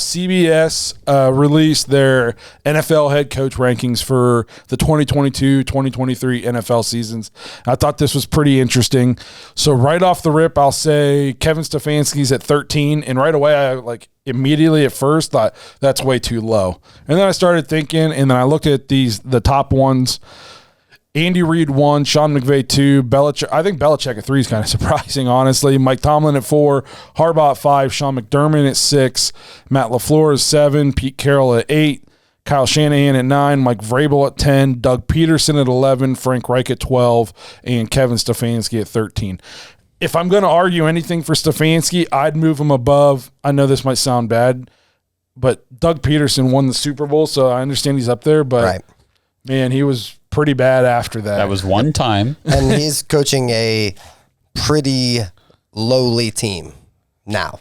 CBS released their NFL head coach rankings for the 2022-2023 NFL seasons. I thought this was pretty interesting. So right off the rip, I'll say Kevin Stefanski's at 13, and right away I immediately at first thought that's way too low. And then I started thinking, and then I looked at the top ones. Andy Reid 1, Sean McVay 2, Belichick. I think Belichick at 3 is kind of surprising, honestly. Mike Tomlin at 4, Harbaugh at 5, Sean McDermott at 6, Matt LaFleur at 7, Pete Carroll at 8, Kyle Shanahan at 9, Mike Vrabel at 10, Doug Peterson at 11, Frank Reich at 12, and Kevin Stefanski at 13. If I'm going to argue anything for Stefanski, I'd move him above. I know this might sound bad, but Doug Peterson won the Super Bowl, so I understand he's up there, but man, he was pretty bad after that. That was one time. And he's coaching a pretty lowly team now.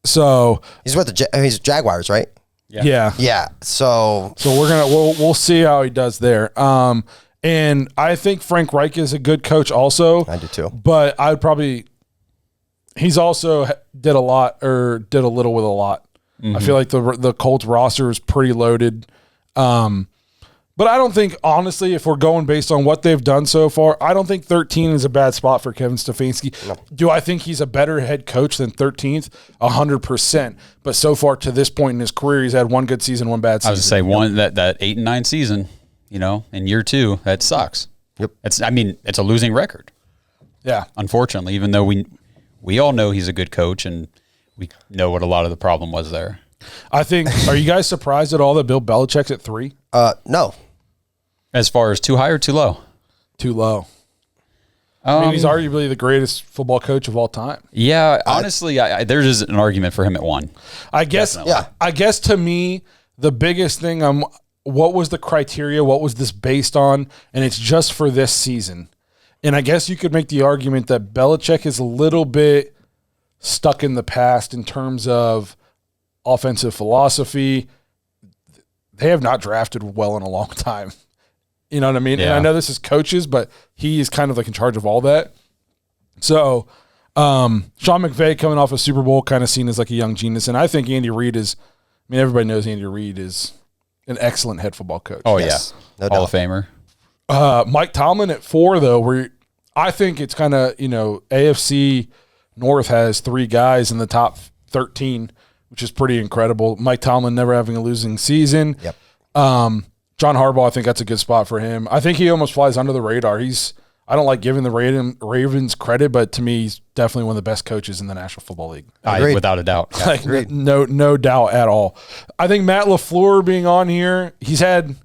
So he's with he's Jaguars, right? Yeah. Yeah. So we'll see how he does there. And I think Frank Reich is a good coach also. I do too. But I would probably he's also did a little with a lot. Mm-hmm. I feel like the Colts roster is pretty loaded. But I don't think, honestly, if we're going based on what they've done so far, I don't think 13 is a bad spot for Kevin Stefanski. No. Do I think he's a better head coach than 13th? 100%. But so far to this point in his career, he's had one good season, one bad season. I would say that 8-9 season, in year 2, that sucks. Yep. It's a losing record. Yeah. Unfortunately, even though we all know he's a good coach and we know what a lot of the problem was there. I think, are you guys surprised at all that Bill Belichick's at 3? No. As far as too high or too low? Too low. I mean, he's arguably the greatest football coach of all time. Yeah, honestly, there's an argument for him at 1. I guess. Definitely. Yeah. I guess to me, the biggest thing, what was the criteria? What was this based on? And it's just for this season. And I guess you could make the argument that Belichick is a little bit stuck in the past in terms of offensive philosophy. They have not drafted well in a long time. You know what I mean? Yeah. And I know this is coaches, but he is kind of in charge of all that. So Sean McVay coming off a Super Bowl kind of seen as a young genius. And I think Andy Reid everybody knows Andy Reid is an excellent head football coach. Oh, yes. No Hall of Famer. Mike Tomlin at 4, though, where I think it's kind of, AFC North has 3 guys in the top 13, which is pretty incredible. Mike Tomlin never having a losing season. Yep. John Harbaugh, I think that's a good spot for him. I think he almost flies under the radar. I don't like giving the Ravens credit, but to me, he's definitely one of the best coaches in the National Football League. Without a doubt. Yeah, no doubt at all. I think Matt LaFleur being on here, he's had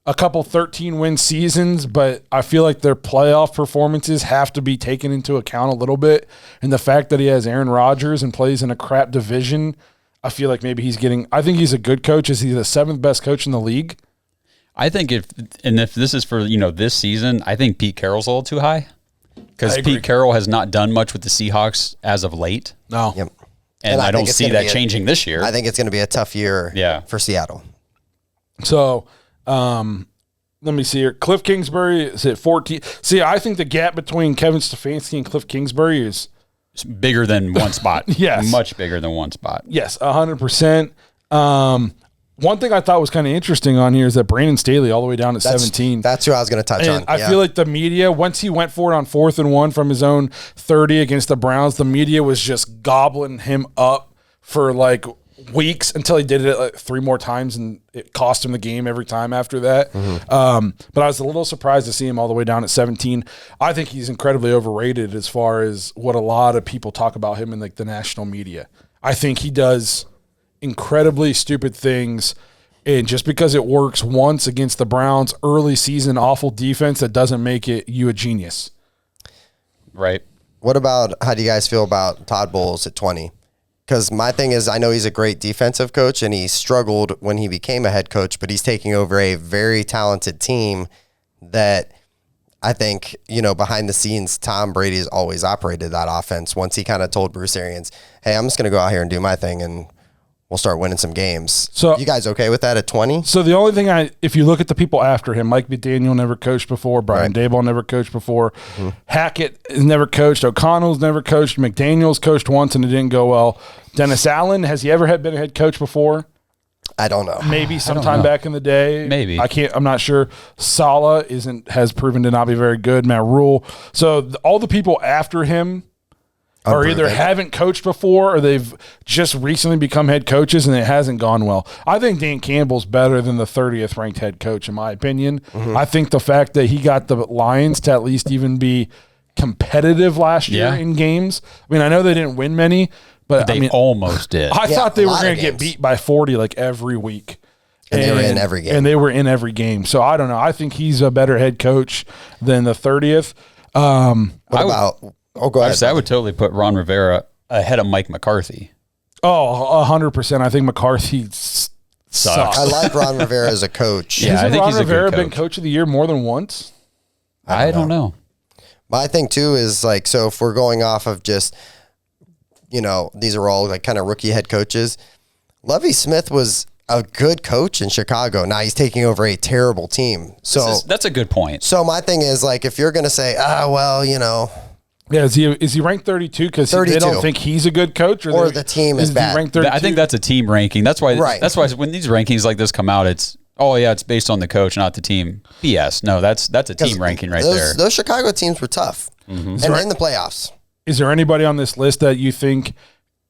a couple 13-win seasons, but I feel like their playoff performances have to be taken into account a little bit. And the fact that he has Aaron Rodgers and plays in a crap division, I feel like maybe I think he's a good coach. Is he the 7th best coach in the league? I think if this is for, this season, I think Pete Carroll's a little too high because Pete Carroll has not done much with the Seahawks as of late. No. Yep. And I don't see that changing this year. I think it's going to be a tough year for Seattle. So, let me see here. Cliff Kingsbury is at 14. See, I think the gap between Kevin Stefanski and Cliff Kingsbury is bigger than one spot. Yes. Much bigger than one spot. Yes, 100%. One thing I thought was kind of interesting on here is that Brandon Staley all the way down at 17. That's who I was going to touch on. I feel like the media, once he went for it on 4th and 1 from his own 30 against the Browns, the media was just gobbling him up for weeks until he did it 3 more times, and it cost him the game every time after that. Mm-hmm. But I was a little surprised to see him all the way down at 17. I think he's incredibly overrated as far as what a lot of people talk about him in the national media. I think he does incredibly stupid things, and just because it works once against the Browns early season awful defense, that doesn't make you a genius. Right. How do you guys feel about Todd Bowles at 20? Because my thing is, I know he's a great defensive coach and he struggled when he became a head coach, but he's taking over a very talented team that I think, behind the scenes, Tom Brady has always operated that offense. Once he kind of told Bruce Arians, hey, I'm just going to go out here and do my thing and we'll start winning some games. So you guys okay with that at 20? So the only thing if you look at the people after him, Mike McDaniel never coached before, Brian Daboll never coached before, Hackett has never coached, O'Connell's never coached, McDaniel's coached once and it didn't go well. Dennis Allen, has he ever been a head coach before? I don't know. Maybe sometime back in the day. Maybe. I'm not sure. Saleh has proven to not be very good. Matt Rule. So all the people after him are either haven't coached before or they've just recently become head coaches and it hasn't gone well. I think Dan Campbell's better than the 30th ranked head coach, in my opinion. I think the fact that he got the Lions to at least even be competitive last year in games. I mean, I know they didn't win many, but they almost did. I thought they were going to get beat by 40 like every week. And they were in every game. And they were in every game. So I don't know. I think he's a better head coach than the 30th. What about go ahead. I would totally put Ron Rivera ahead of Mike McCarthy. Oh, 100%. I think McCarthy sucks. I like Ron Rivera as a coach. Yeah, I think Ron he's a good Rivera coach. been coach of the year more than once? I don't know. My thing too is like, so if we're going off of just, these are all like kind of rookie head coaches. Lovie Smith was a good coach in Chicago. Now he's taking over a terrible team. So That's a good point. So my thing is like, if you're going to say, Yeah, is he ranked 32 because they don't think he's a good coach, or the team is bad? Ranked 32? I think that's a team ranking. That's why. Right. That's why when these rankings like this come out, it's it's based on the coach, not the team. BS. No, that's a team ranking right there. Those Chicago teams were tough, and in the playoffs. Is there anybody on this list that you think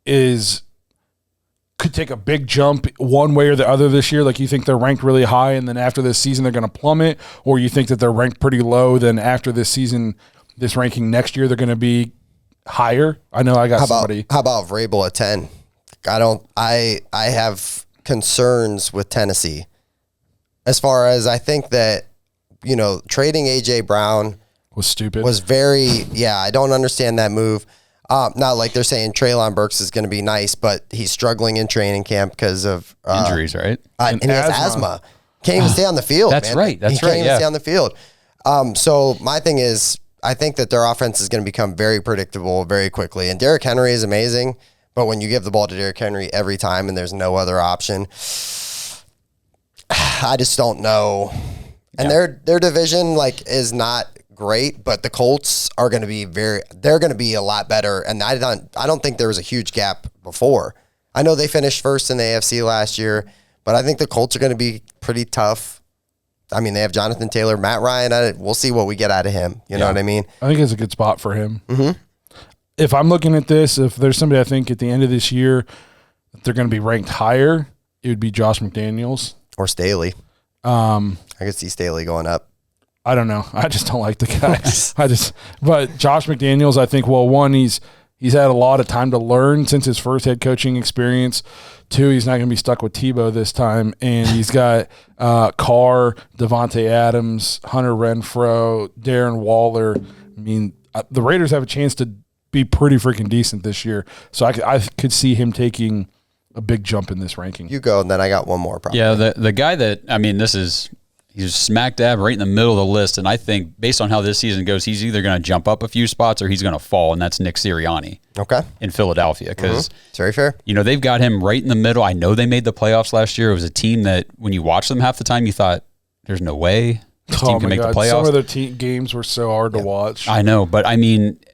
could take a big jump one way or the other this year? Like you think they're ranked really high, and then after this season they're going to plummet, or you think that they're ranked pretty low, then after this season, this ranking next year they're going to be higher? I know I got somebody. How about Vrabel at 10? I have concerns with Tennessee. As far as I think that, trading A.J. Brown was stupid. I don't understand that move. Not like they're saying Treylon Burks is going to be nice, but he's struggling in training camp because of injuries, right? And he has asthma. Can't even stay on the field. That's man. right. He can't even stay on the field. So my thing is, I think that their offense is going to become very predictable very quickly. And Derrick Henry is amazing, but when you give the ball to Derrick Henry every time and there's no other option, I just don't know. And their division is not great, but the Colts are going to be they're going to be a lot better. And I don't think there was a huge gap before. I know they finished first in the AFC last year, but I think the Colts are going to be pretty tough. I mean, they have Jonathan Taylor, Matt Ryan. We'll see what we get out of him. You know what I mean? I think it's a good spot for him. Mm-hmm. If I'm looking at this, if there's somebody I think at the end of this year they're going to be ranked higher, it would be Josh McDaniels. Or Staley. I could see Staley going up. I don't know. I just don't like the guy. But Josh McDaniels, I think, one, he's had a lot of time to learn since his first head coaching experience. Two, he's not going to be stuck with Tebow this time. And he's got Carr, Devontae Adams, Hunter Renfrow, Darren Waller. I mean, the Raiders have a chance to be pretty freaking decent this year. So I could see him taking a big jump in this ranking. You go, and then I got one more problem. Yeah, the guy that, he's smack dab right in the middle of the list, and I think based on how this season goes, he's either going to jump up a few spots or he's going to fall, and that's Nick Sirianni. Okay. In Philadelphia, because it's very fair. They've got him right in the middle. I know they made the playoffs last year. It was a team that when you watch them half the time, you thought, "There's no way this team can make the playoffs." Some of their games were so hard to watch. I know, but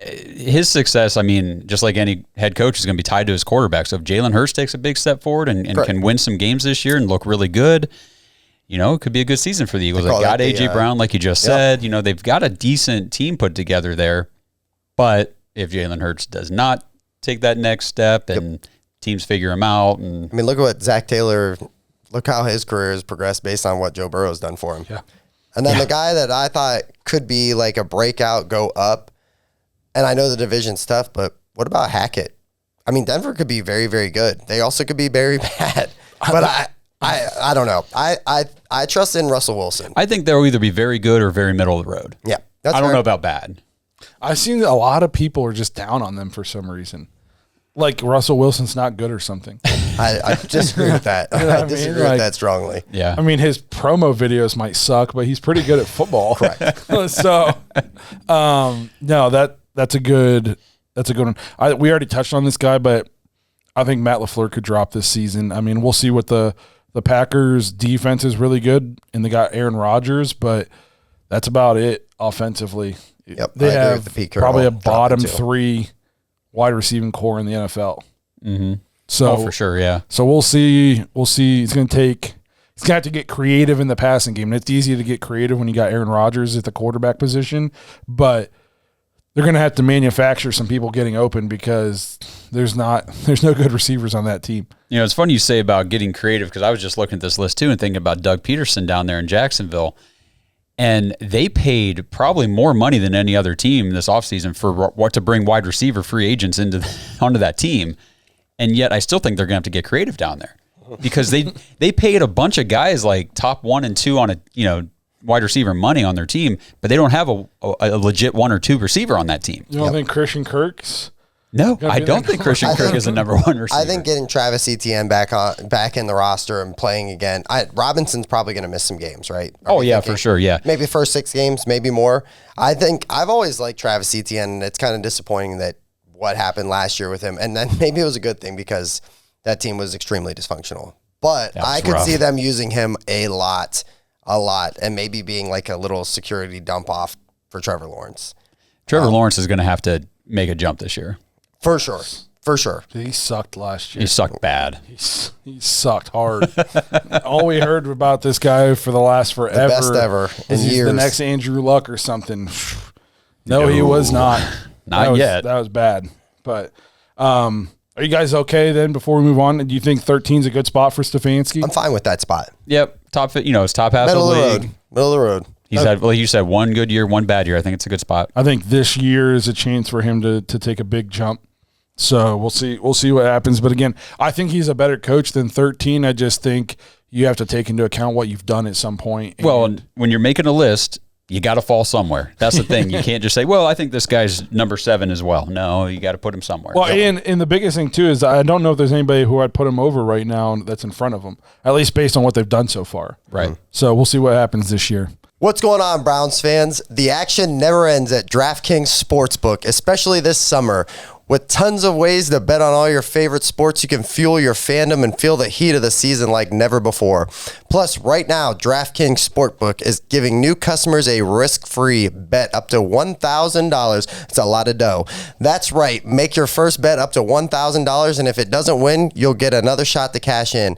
his success, just like any head coach, is going to be tied to his quarterback. So if Jalen Hurts takes a big step forward and can win some games this year and look really good, it could be a good season for the Eagles. They got A.J. Brown, like you just said. They've got a decent team put together there. But if Jalen Hurts does not take that next step and teams figure him out. Look at what Zach Taylor, look how his career has progressed based on what Joe Burrow's done for him. Yeah. And then the guy that I thought could be like a breakout, go up, and I know the division's tough, but what about Hackett? Denver could be very, very good. They also could be very bad. But I don't know. I trust in Russell Wilson. I think they'll either be very good or very middle of the road. Yeah. I don't know about bad. I've seen a lot of people are just down on them for some reason. Like Russell Wilson's not good or something. I disagree with that. I disagree with that strongly. Yeah. His promo videos might suck, but he's pretty good at football. Correct. So, no, that's a good one. We already touched on this guy, but I think Matt LaFleur could drop this season. We'll see what the Packers defense is really good, and they got Aaron Rodgers, but that's about it offensively. Yep. They have the Pete probably a Carroll bottom dropping too. 3 wide receiving core in the NFL. Mm-hmm. So for sure, yeah. So we'll see. He's going to have to get creative in the passing game. And it's easy to get creative when you got Aaron Rodgers at the quarterback position, but they're going to have to manufacture some people getting open because there's no good receivers on that team. You know, it's funny you say about getting creative because I was just looking at this list too and thinking about Doug Peterson down there in Jacksonville. And they paid probably more money than any other team this offseason for what to bring wide receiver free agents onto that team. And yet I still think they're going to have to get creative down there because they paid a bunch of guys like top 1 and 2 on wide receiver money on their team, but they don't have a legit 1 or 2 receiver on that team. You don't think Christian Kirk's? No, I don't think Christian Kirk is the number 1 receiver. I think getting Travis Etienne back in the roster and playing again. Robinson's probably going to miss some games, right? For sure, yeah. Maybe the first 6 games, maybe more. I think I've always liked Travis Etienne, and it's kind of disappointing that what happened last year with him. And then maybe it was a good thing because that team was extremely dysfunctional. But I could see them using him a lot, and maybe being like a little security dump off for Trevor Lawrence. Trevor Lawrence is going to have to make a jump this year. For sure. He sucked last year. He sucked bad. He sucked hard. All we heard about this guy for the last forever. The best ever in years. The next Andrew Luck or something. No, he was not. Not yet. That was bad. But are you guys okay then before we move on? Do you think 13 is a good spot for Stefanski? I'm fine with that spot. Yep. It's top half Middle of the league. league. Middle of the road. He's had, like you said, 1 good year, 1 bad year. I think it's a good spot. I think this year is a chance for him to take a big jump. So we'll see what happens. But again, I think he's a better coach than 13. I just think you have to take into account what you've done at some point. And when you're making a list, you got to fall somewhere. That's the thing. You can't just say, well, I think this guy's number 7 as well. No, you got to put him somewhere. Well, and the biggest thing, too, is I don't know if there's anybody who I'd put him over right now that's in front of him, at least based on what they've done so far. Right. So we'll see what happens this year. What's going on, Browns fans? The action never ends at DraftKings Sportsbook, especially this summer. With tons of ways to bet on all your favorite sports, you can fuel your fandom and feel the heat of the season like never before. Plus, right now, DraftKings Sportsbook is giving new customers a risk-free bet up to $1,000. It's a lot of dough. That's right. Make your first bet up to $1,000, and if it doesn't win, you'll get another shot to cash in.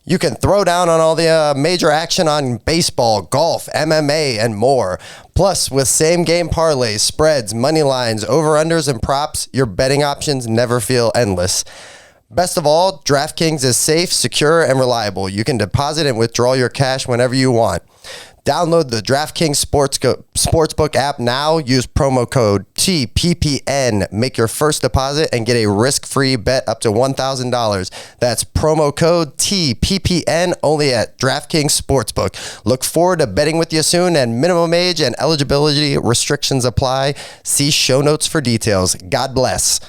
You can throw down on all the major action on baseball, golf, MMA, and more. Plus, with same-game parlays, spreads, money lines, over-unders, and props, your betting options never feel endless. Best of all, DraftKings is safe, secure, and reliable. You can deposit and withdraw your cash whenever you want. Download the DraftKings Sportsbook app now. Use promo code TPPN. Make your first deposit and get a risk-free bet up to $1,000. That's promo code TPPN only at DraftKings Sportsbook. Look forward to betting with you soon, and minimum age and eligibility restrictions apply. See show notes for details. God bless.